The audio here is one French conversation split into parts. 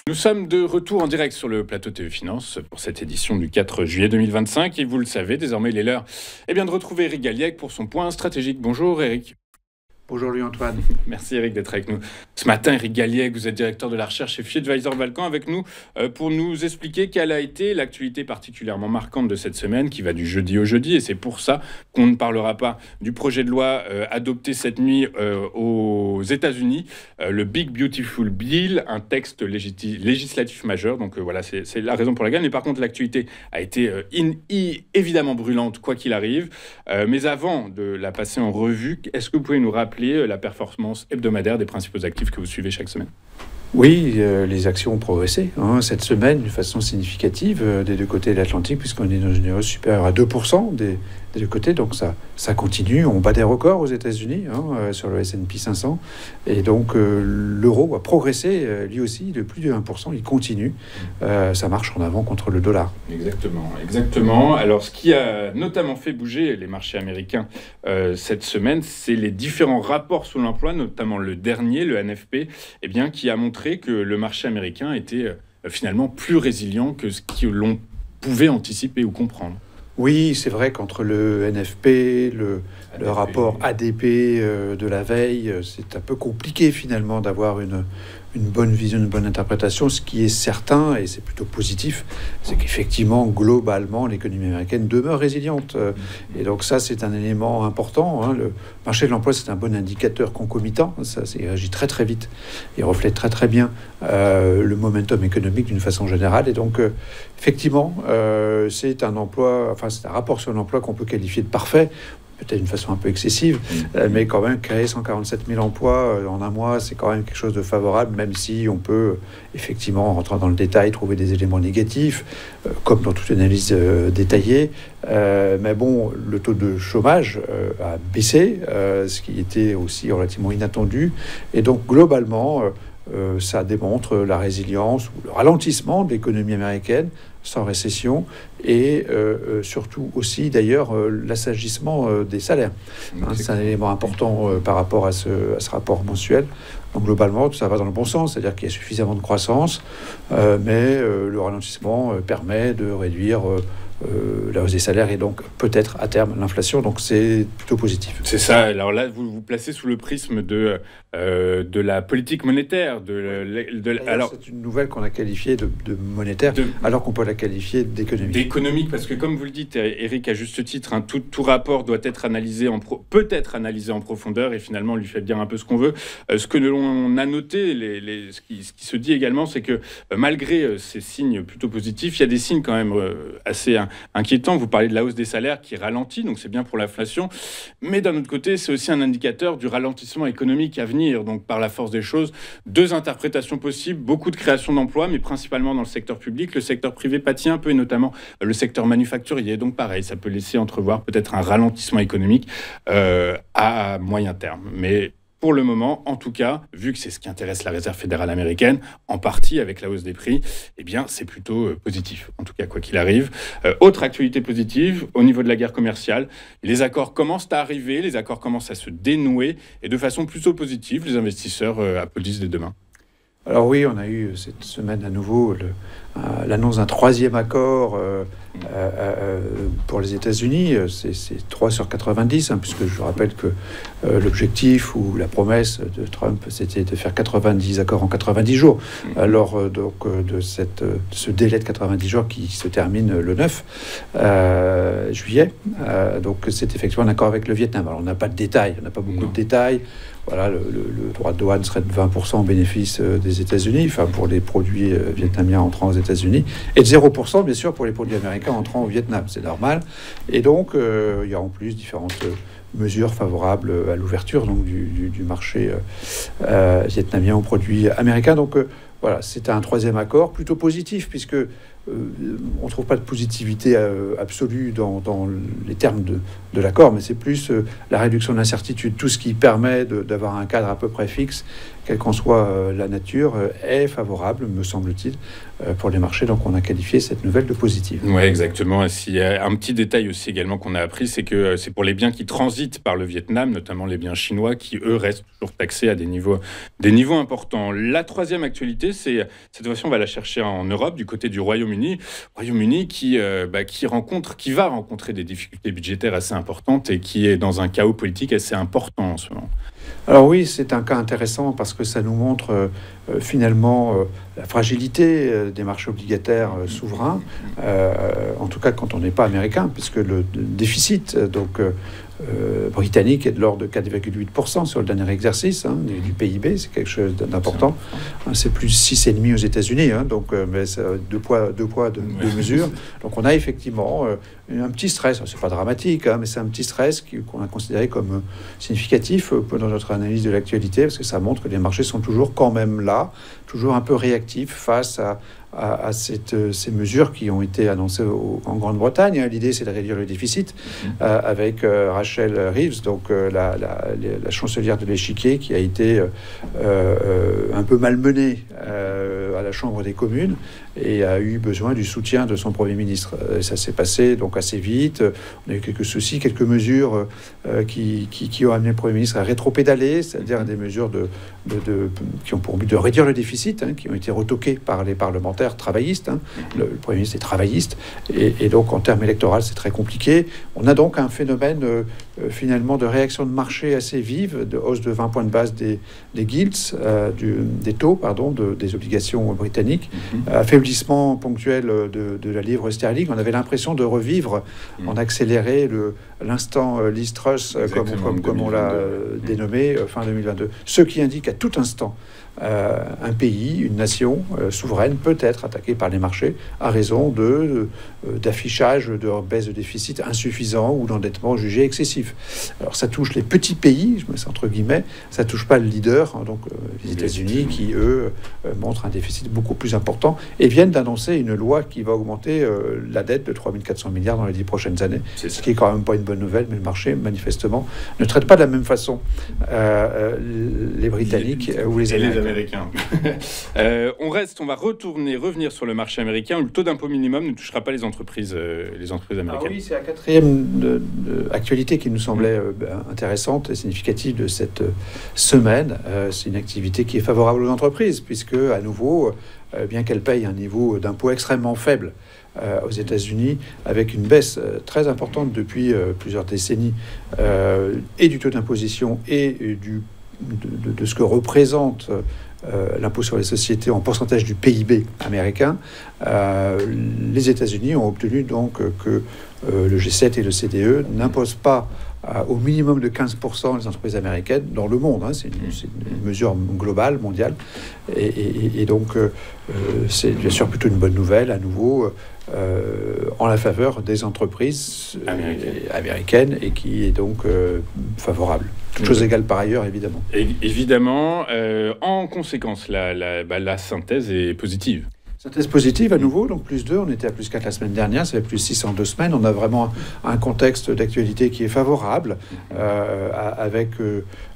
Nous sommes de retour en direct sur le plateau TV Finance pour cette édition du 4 juillet 2025 et vous le savez, désormais il est l'heure de retrouver Éric Galliègue pour son point stratégique. Bonjour Éric. Bonjour Louis-Antoine. Merci Éric d'être avec nous. Ce matin, Éric Galliègue, vous êtes directeur de la recherche chez FiAdvisor Balkan avec nous pour nous expliquer quelle a été l'actualité particulièrement marquante de cette semaine qui va du jeudi au jeudi. Et c'est pour ça qu'on ne parlera pas du projet de loi adopté cette nuit aux États-Unis, le Big Beautiful Bill, un texte législatif majeur. Donc voilà, c'est la raison pour laquelle. Mais par contre, l'actualité a été évidemment brûlante, quoi qu'il arrive. Mais avant de la passer en revue, est-ce que vous pouvez nous rappeler la performance hebdomadaire des principaux actifs que vous suivez chaque semaine? Oui, les actions ont progressé cette semaine d'une façon significative des deux côtés de l'Atlantique, puisqu'on est dans une hausse supérieure à 2% des deux côtés. Donc ça continue. On bat des records aux États-Unis sur le S&P 500. Et donc l'euro a progressé lui aussi de plus de 1%. Il continue. Ça marche en avant contre le dollar. Exactement. Alors ce qui a notamment fait bouger les marchés américains cette semaine, c'est les différents rapports sur l'emploi, notamment le dernier, le NFP, qui a montré que le marché américain était finalement plus résilient que ce que l'on pouvait anticiper ou comprendre. Oui, c'est vrai qu'entre le NFP, le rapport ADP de la veille, c'est un peu compliqué finalement d'avoir une bonne vision, une bonne interprétation. Ce qui est certain, et c'est plutôt positif, c'est qu'effectivement, globalement, l'économie américaine demeure résiliente. Et donc ça, c'est un élément important. Le marché de l'emploi, c'est un bon indicateur concomitant. Ça réagit très très vite et reflète très très bien le momentum économique d'une façon générale. Et donc, effectivement, c'est un rapport sur l'emploi qu'on peut qualifier de parfait. Peut-être d'une façon un peu excessive, mais quand même créer 147 000 emplois en un mois, c'est quand même quelque chose de favorable, même si on peut effectivement, en rentrant dans le détail, trouver des éléments négatifs, comme dans toute analyse détaillée. Mais bon, le taux de chômage a baissé, ce qui était aussi relativement inattendu. Et donc, globalement, ça démontre la résilience ou le ralentissement de l'économie américaine sans récession et surtout aussi d'ailleurs l'assagissement des salaires. C'est un élément important par rapport à ce rapport mensuel. Donc globalement, ça va dans le bon sens, c'est-à-dire qu'il y a suffisamment de croissance, mais le ralentissement permet de réduire la hausse des salaires et donc peut-être à terme l'inflation. Donc c'est plutôt positif. C'est ça. Alors là, vous vous placez sous le prisme de la politique monétaire. Alors c'est une nouvelle qu'on a qualifiée de monétaire, alors qu'on peut la qualifier d'économique. D'économique, parce que comme vous le dites, Éric, à juste titre, tout rapport doit être analysé peut-être analysé en profondeur et finalement on lui fait dire un peu ce qu'on veut. Ce que l'on a noté, ce qui se dit également, c'est que malgré ces signes plutôt positifs, il y a des signes quand même assez inquiétant. Vous parlez de la hausse des salaires qui ralentit, donc c'est bien pour l'inflation. Mais d'un autre côté, c'est aussi un indicateur du ralentissement économique à venir. Donc par la force des choses, deux interprétations possibles, beaucoup de création d'emplois, mais principalement dans le secteur public. Le secteur privé pâtit un peu, et notamment le secteur manufacturier. Donc pareil, ça peut laisser entrevoir peut-être un ralentissement économique à moyen terme. Mais pour le moment, en tout cas, vu que c'est ce qui intéresse la Réserve fédérale américaine, en partie avec la hausse des prix, c'est plutôt positif. En tout cas, quoi qu'il arrive. Autre actualité positive, au niveau de la guerre commerciale, les accords commencent à arriver, les accords commencent à se dénouer, et de façon plutôt positive, les investisseurs applaudissent dès demain. Alors oui, on a eu cette semaine à nouveau l'annonce d'un troisième accord pour les États-Unis. C'est 3 sur 90, puisque je rappelle que l'objectif ou la promesse de Trump, c'était de faire 90 accords en 90 jours. Alors de ce délai de 90 jours qui se termine le 9 juillet. Donc c'est effectivement un accord avec le Vietnam. Alors on n'a pas de détails, on n'a pas beaucoup de détails. Voilà, le droit de douane serait de 20% au bénéfice des États-Unis, pour les produits vietnamiens entrant aux États-Unis, et de 0% bien sûr pour les produits américains entrant au Vietnam, c'est normal. Et donc il y a en plus différentes mesures favorables à l'ouverture donc du marché vietnamien aux produits américains. Donc voilà, c'est un troisième accord plutôt positif, puisque on ne trouve pas de positivité absolue dans les termes de l'accord, mais c'est plus la réduction de l'incertitude, tout ce qui permet d'avoir un cadre à peu près fixe quelle qu'en soit la nature, est favorable, me semble-t-il, pour les marchés. Donc on a qualifié cette nouvelle de positive. Oui, exactement. Il y a un petit détail aussi également qu'on a appris, c'est que c'est pour les biens qui transitent par le Vietnam, notamment les biens chinois, qui eux restent toujours taxés à des niveaux importants. La troisième actualité, c'est cette fois-ci on va la chercher en Europe, du côté du Royaume-Uni. Royaume-Uni qui va rencontrer des difficultés budgétaires assez importantes et qui est dans un chaos politique assez important en ce moment. Alors oui, c'est un cas intéressant parce que ça nous montre finalement la fragilité des marchés obligataires souverains, en tout cas quand on n'est pas américain, puisque le déficit britannique est de l'ordre de 4,8% sur le dernier exercice du PIB, c'est quelque chose d'important. C'est plus 6,5% aux États-Unis, donc mais deux poids, deux mesures. Donc on a effectivement un petit stress, c'est pas dramatique, mais c'est un petit stress qu'on a considéré comme significatif dans notre analyse de l'actualité, parce que ça montre que les marchés sont toujours quand même là, toujours un peu réactifs face à ces mesures qui ont été annoncées en Grande-Bretagne. L'idée, c'est de réduire le déficit avec Rachel Reeves, donc la chancelière de l'Échiquier, qui a été un peu malmenée à la Chambre des communes et a eu besoin du soutien de son Premier ministre. Ça s'est passé donc assez vite. On a eu quelques soucis, quelques mesures qui ont amené le Premier ministre à rétropédaler, c'est-à-dire des mesures qui ont pour but de réduire le déficit, qui ont été retoquées par les parlementaires travaillistes. Le Premier ministre est travailliste, et donc en termes électoraux, c'est très compliqué. On a donc un phénomène finalement de réaction de marché assez vive, de hausse de 20 points de base des gilts, des taux, des obligations britanniques, affaiblissement ponctuel de la livre sterling. On avait l'impression de revivre en accéléré l'instant Liz Truss, comme on l'a dénommé, fin 2022. Ce qui indique à tout instant un pays, une nation souveraine peut être attaquée par les marchés à raison d'affichage de baisse de déficit insuffisant ou d'endettement jugé excessif. Alors ça touche les petits pays, je mets ça entre guillemets, ça touche pas le leader, donc les États-Unis qui eux montrent un déficit beaucoup plus important et viennent d'annoncer une loi qui va augmenter la dette de 3 400 milliards dans les 10 prochaines années, ce qui est quand même pas une bonne nouvelle, mais le marché manifestement ne traite pas de la même façon les Britanniques ou les Américains. On va revenir sur le marché américain où le taux d'impôt minimum ne touchera pas les entreprises américaines. Ah oui, c'est la quatrième actualité qui nous semblait intéressante et significative de cette semaine. C'est une activité qui est favorable aux entreprises puisque, à nouveau, bien qu'elles payent un niveau d'impôt extrêmement faible aux États-Unis, avec une baisse très importante depuis plusieurs décennies et du taux d'imposition et de ce que représente l'impôt sur les sociétés en pourcentage du PIB américain, les États-Unis ont obtenu donc que le G7 et le CDE n'imposent pas au minimum de 15% les entreprises américaines dans le monde. C'est une mesure globale, mondiale. Et donc, c'est bien sûr plutôt une bonne nouvelle, à nouveau, en la faveur des entreprises américaines et qui est donc favorable. Toutes choses égales par ailleurs, évidemment. Évidemment. En conséquence, la synthèse est positive. Synthèse positive à nouveau, donc plus 2, on était à plus 4 la semaine dernière, ça fait plus 6 en 2 semaines. On a vraiment un contexte d'actualité qui est favorable, avec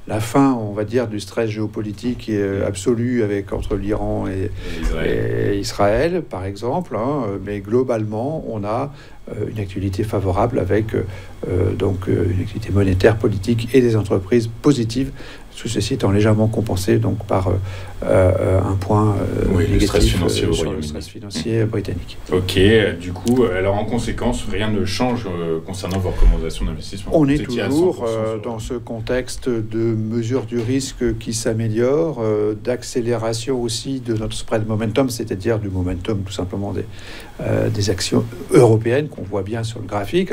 la fin, on va dire, du stress géopolitique absolu entre l'Iran et Israël, par exemple. Mais globalement, on a une actualité favorable avec donc une activité monétaire, politique et des entreprises positives. Tout ceci étant légèrement compensé donc par un point négatif sur le stress financier britannique. Ok, du coup, alors en conséquence, rien ne change concernant vos recommandations d'investissement. On est toujours dans ce contexte de mesure du risque qui s'améliore, d'accélération aussi de notre spread momentum, c'est-à-dire du momentum tout simplement des actions européennes qu'on voit bien sur le graphique.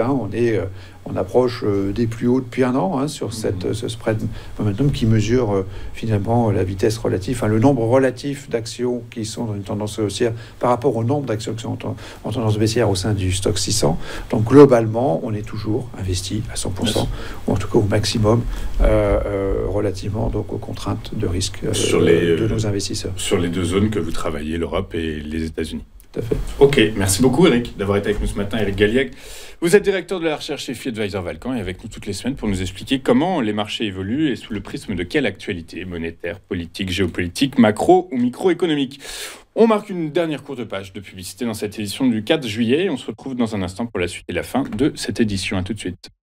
On approche des plus hauts depuis un an sur ce spread momentum qui mesure finalement la vitesse relative, le nombre relatif d'actions qui sont dans une tendance haussière par rapport au nombre d'actions qui sont en tendance baissière au sein du stock 600. Donc globalement, on est toujours investi à 100%, ou en tout cas au maximum, relativement donc aux contraintes de risque de nos investisseurs. Sur les deux zones que vous travaillez, l'Europe et les États-Unis. tout à fait. Ok, merci beaucoup Eric d'avoir été avec nous ce matin, Eric Galliègue. Vous êtes directeur de la recherche chez FI Advisor Valcan et avec nous toutes les semaines pour nous expliquer comment les marchés évoluent et sous le prisme de quelle actualité monétaire, politique, géopolitique, macro ou microéconomique. On marque une dernière courte page de publicité dans cette édition du 4 juillet. On se retrouve dans un instant pour la suite et la fin de cette édition. À tout de suite.